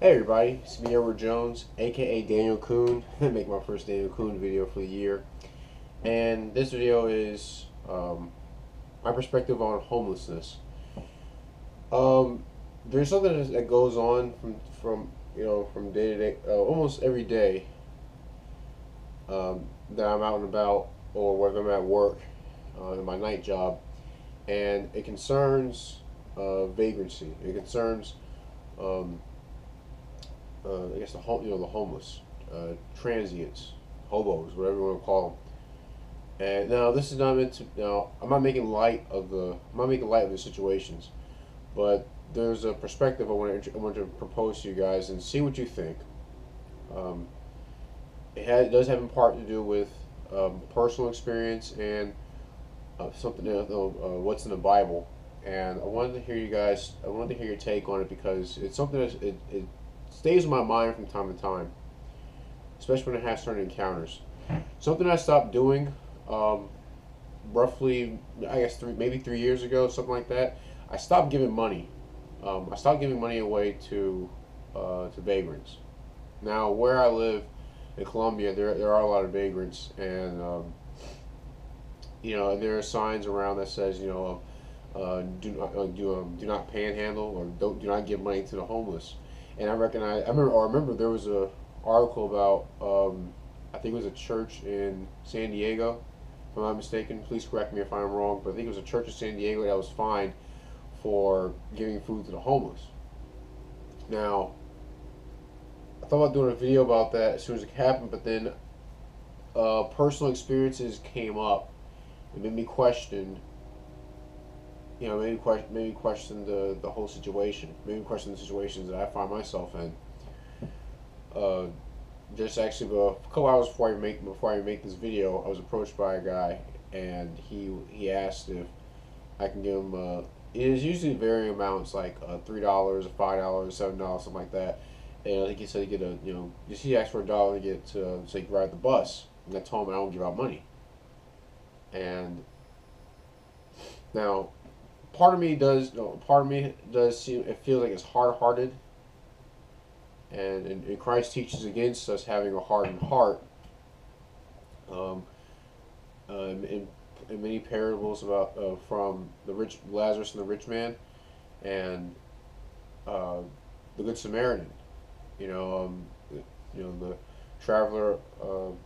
Hey everybody, it's me Edward Jones, aka Daniel Coon. Make my first Daniel Coon video for the year. And this video is my perspective on homelessness. Um, there's something that goes on from day to day, almost every day, that I'm out and about or whether I'm at work in my night job, and it concerns vagrancy. It concerns um, I guess the homeless, transients, hobos, whatever you want to call them. And now this is not meant to. Now I'm not making light of the situations, but there's a perspective I want to propose to you guys and see what you think. Um, it does have in part to do with personal experience and something what's in the Bible. And I wanted to hear you guys. I wanted to hear your take on it because it's something that it stays in my mind from time to time, especially when I have certain encounters. Something I stopped doing, roughly, I guess maybe 3 years ago, something like that. I stopped giving money. I stopped giving money away to vagrants. Now, where I live in Colombia, there are a lot of vagrants, and there are signs around that says, do not panhandle or do not give money to the homeless. And I remember there was a article about I think it was a church in San Diego, if I'm not mistaken. Please correct me if I'm wrong, but I think it was a church in San Diego that was fined for giving food to the homeless. Now, I thought about doing a video about that as soon as it happened, but then personal experiences came up. It made me question, maybe question the whole situation. Maybe question the situations that I find myself in. Uh, just actually a couple hours before I make this video, I was approached by a guy, and he asked if I can give him. It is usually varying amounts, like $3, $5, $7, something like that. And I think he said he get he asked for $1 to get so he could ride the bus. And I told him I don't give out money. And now, part of me does, no, part of me does seem, it feels like it's hard-hearted, and Christ teaches against us having a hardened heart. Um, in many parables about from the rich Lazarus and the rich man, and uh, the Good Samaritan. You know, the traveler who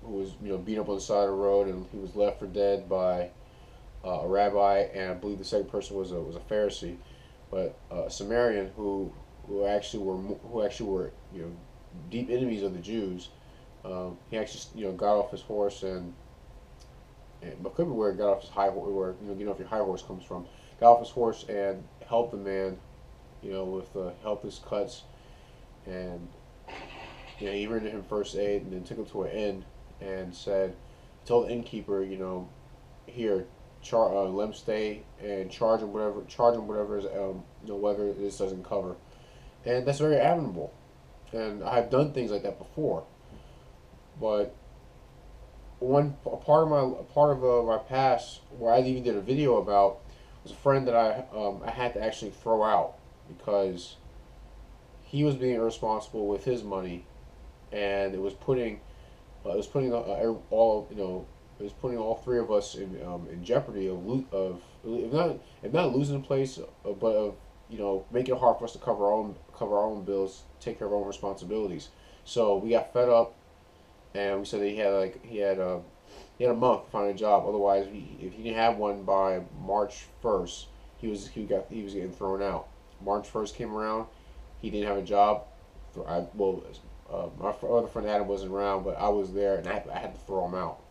was beat up on the side of the road, and he was left for dead by a rabbi, and I believe the second person was a Pharisee, but a Samaritan who actually were deep enemies of the Jews. He actually got off his horse but could be where he got off his high horse, where getting off your high horse comes from. Got off his horse and helped the man, with help his cuts, and he rendered him first aid, and then took him to an inn and told the innkeeper, here, let him stay and charge him whatever is, whether this doesn't cover, and that's very admirable, and I've done things like that before, but a part of my past where I even did a video about was a friend that I had to actually throw out because he was being irresponsible with his money, and it was putting all three of us in jeopardy of if not losing the place, but of making it hard for us to cover our own bills, take care of our own responsibilities. So we got fed up, and we said that he had a month to find a job. Otherwise, if he didn't have one by March 1st, he was getting thrown out. March 1st came around, he didn't have a job. My other friend Adam wasn't around, but I was there, and I had to throw him out.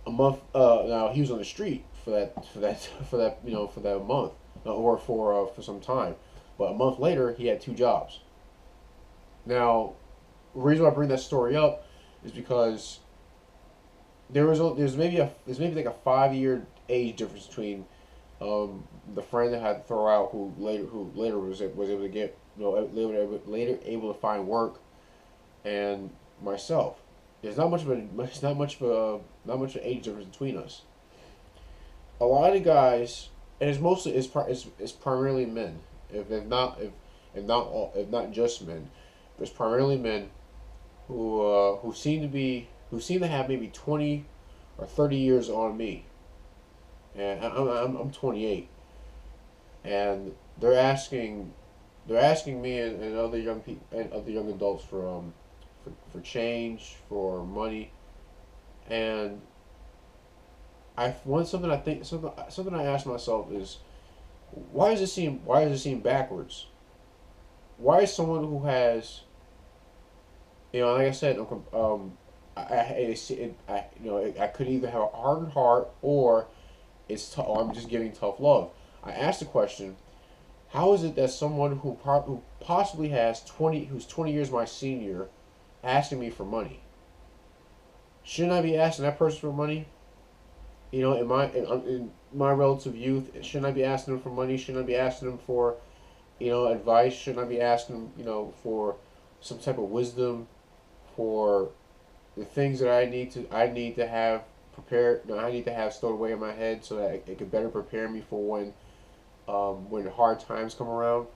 A month. Now he was on the street for that month, or for some time. But a month later, he had two jobs. Now, the reason why I bring that story up is because there's maybe like a 5 year age difference between the friend that I had to throw out, who later was able to get later able to find work, and myself. There's not much of an age difference between us. A lot of guys, and it's primarily men. if not just men, but it's primarily men who seem to have maybe 20 or 30 years on me, and I'm 28, and they're asking me and other young people and other young adults for change, for money, and I want something I think something I ask myself is why does it seem backwards? Why is someone who has, like I said, I could either have a hardened heart or or I'm just giving tough love. I asked the question: how is it that someone who possibly who's 20 years my senior, asking me for money? Shouldn't I be asking that person for money? In my relative youth, shouldn't I be asking them for money? Shouldn't I be asking them for advice? Shouldn't I be asking them for some type of wisdom, for the things that I need to have prepared. I need to have stored away in my head so that it could better prepare me for when hard times come around.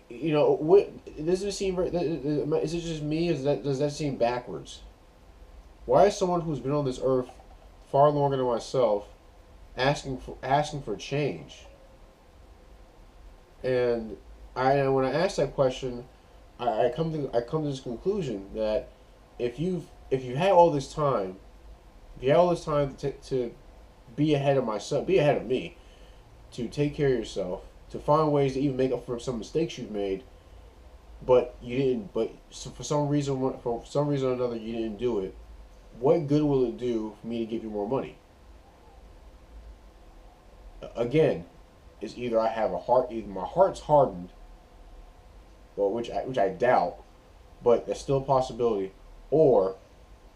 What does it seem? Is it just me? Does that seem backwards? Why is someone who's been on this earth far longer than myself asking for change? And when I ask that question, I come to this conclusion that if you had all this time, if you had all this time to be ahead of myself, be ahead of me, to take care of yourself, to find ways to even make up for some mistakes you've made, but you didn't. But for some reason or another, you didn't do it. What good will it do for me to give you more money? Again, it's either I have a heart, either my heart's hardened, or which I doubt, but that's still a possibility, or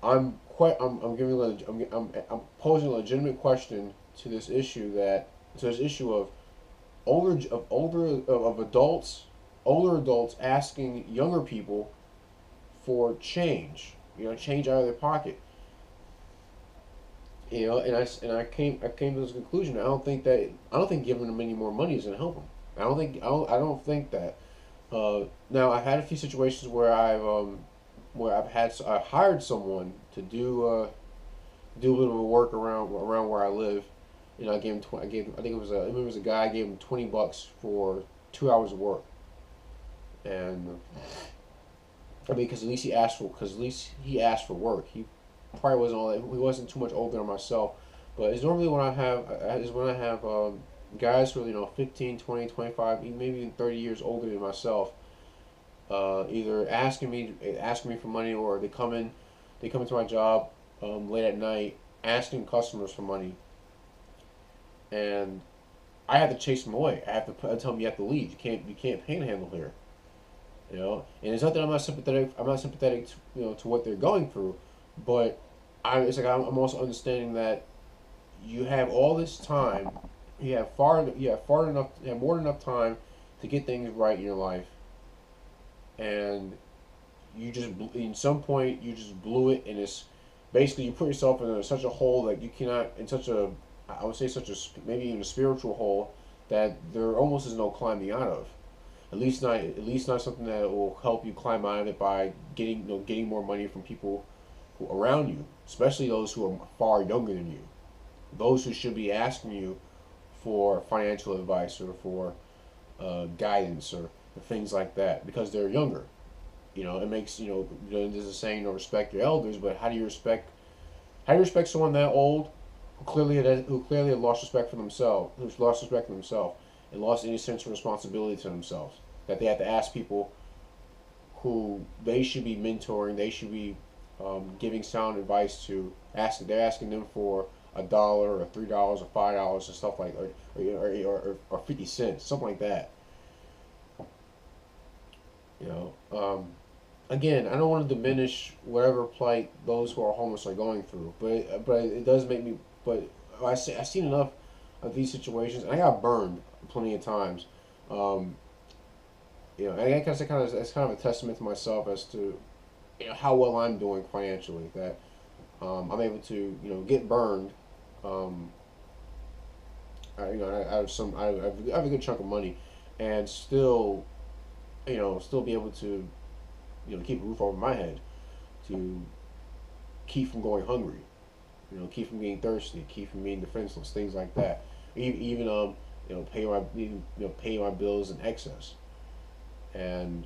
I'm giving I'm posing a legitimate question to this issue of older adults asking younger people for change, change out of their pocket. I came to this conclusion. I don't think giving them any more money is gonna help them. I don't think that. Now I've had a few situations where I hired someone to do a little bit of work around where I live. I gave him I think it was a guy. I gave him $20 for 2 hours of work, and I mean because at least he asked for work. He probably he wasn't too much older than myself, but it's normally when I have guys who are 15, 20, 25, maybe even 30 years older than myself, either asking me for money, or they come into my job late at night asking customers for money, and I have to chase them away. I tell them you have to leave. You can't panhandle here. And it's not that I'm not sympathetic. I'm not sympathetic to what they're going through, but it's like I'm also understanding that you have all this time. You have more than enough time to get things right in your life, and in some point you just blew it, and it's basically you put yourself in such a hole that you cannot in such a I would say such a maybe even a spiritual hole that there almost is no climbing out of. At least not something that will help you climb out of it by getting more money from people around you, especially those who are far younger than you, those who should be asking you for financial advice or for guidance or things like that because they're younger. It makes there's a saying, respect your elders, but how do you respect someone that old who clearly had lost respect for themselves, and lost any sense of responsibility to themselves, that they have to ask people who they should be mentoring, they should be giving sound advice to. They're asking them for $1 or $3 or $5 and stuff like, or 50 cents, something like that. Again, I don't want to diminish whatever plight those who are homeless are going through, but it does make me. But I've seen enough of these situations, and I got burned plenty of times. And I guess it's kind of a testament to myself as to how well I'm doing financially. That I'm able to get burned. I have I have a good chunk of money, and still, still be able to, keep a roof over my head, to keep from going hungry, keep from being thirsty, keep from being defenseless, things like that. Even pay my bills in excess, and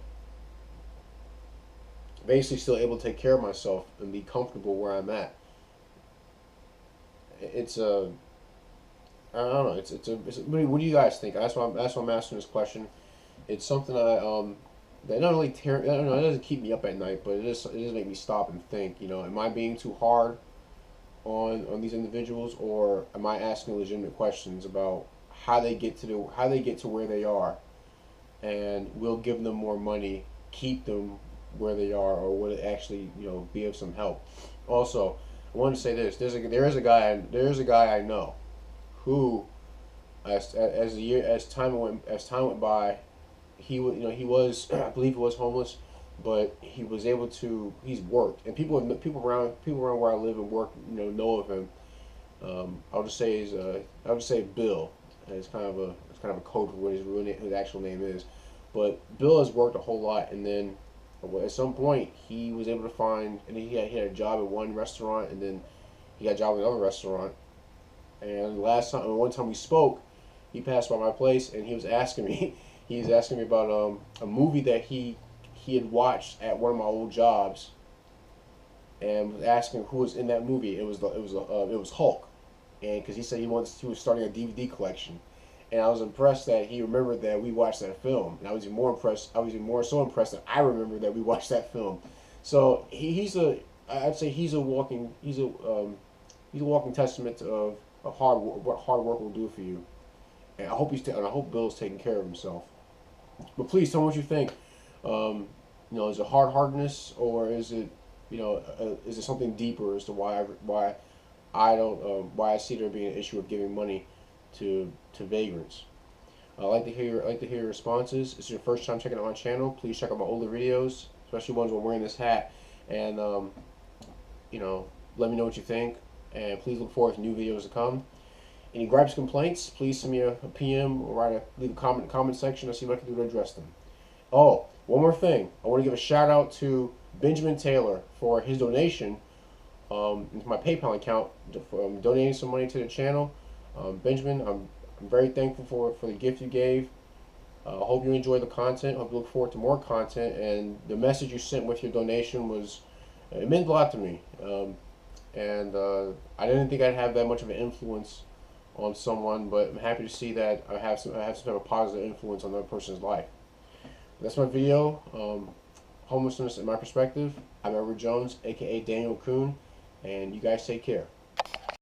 basically still able to take care of myself and be comfortable where I'm at. It's a I don't know. What do you guys think? That's why I'm asking this question. It's something that not only I don't know, it doesn't keep me up at night, but it does make me stop and think. Am I being too hard on these individuals, or am I asking legitimate questions about how they get to where they are, and will give them more money, keep them where they are, or would it actually be of some help? Also, I want to say this: there is a guy I know who, as the year as time went by, he was I believe he was homeless, but he was able to he's worked, and people around where I live and work know of him. I'll just say Bill. It's kind of a code for what his actual name is, but Bill has worked a whole lot, and then at some point he was able to find, and he had a job at one restaurant, and then he got a job at another restaurant. And one time we spoke, he passed by my place and he was asking me, he was asking me about a movie that he had watched at one of my old jobs, and was asking who was in that movie. It was Hulk, and because he said he was starting a DVD collection, and I was impressed that he remembered that we watched that film, and I was even more impressed. I was even more so impressed that I remembered that we watched that film. So I'd say he's a walking testament of what hard work will do for you. And I hope Bill's taking care of himself. But please tell me what you think. Is it hard hardness, or is it something deeper as to why I don't why I see there being an issue of giving money to vagrants? I'd like to hear your responses. If it's your first time checking out my channel, please check out my older videos, especially ones where I'm wearing this hat, and let me know what you think. And please look forward to new videos to come. Any gripes, complaints, please send me a PM or leave a comment in the comment section. I'll see what I can do to address them. Oh, one more thing. I want to give a shout out to Benjamin Taylor for his donation into my PayPal account, donating some money to the channel. Benjamin, I'm very thankful for the gift you gave. I hope you enjoy the content. I hope you look forward to more content. And the message you sent with your donation it meant a lot to me. And I didn't think I'd have that much of an influence on someone, but I'm happy to see that I have some type of positive influence on that person's life. That's my video. Homelessness in my perspective. I'm Edward Jones, aka Daniel Kuhn, and you guys take care.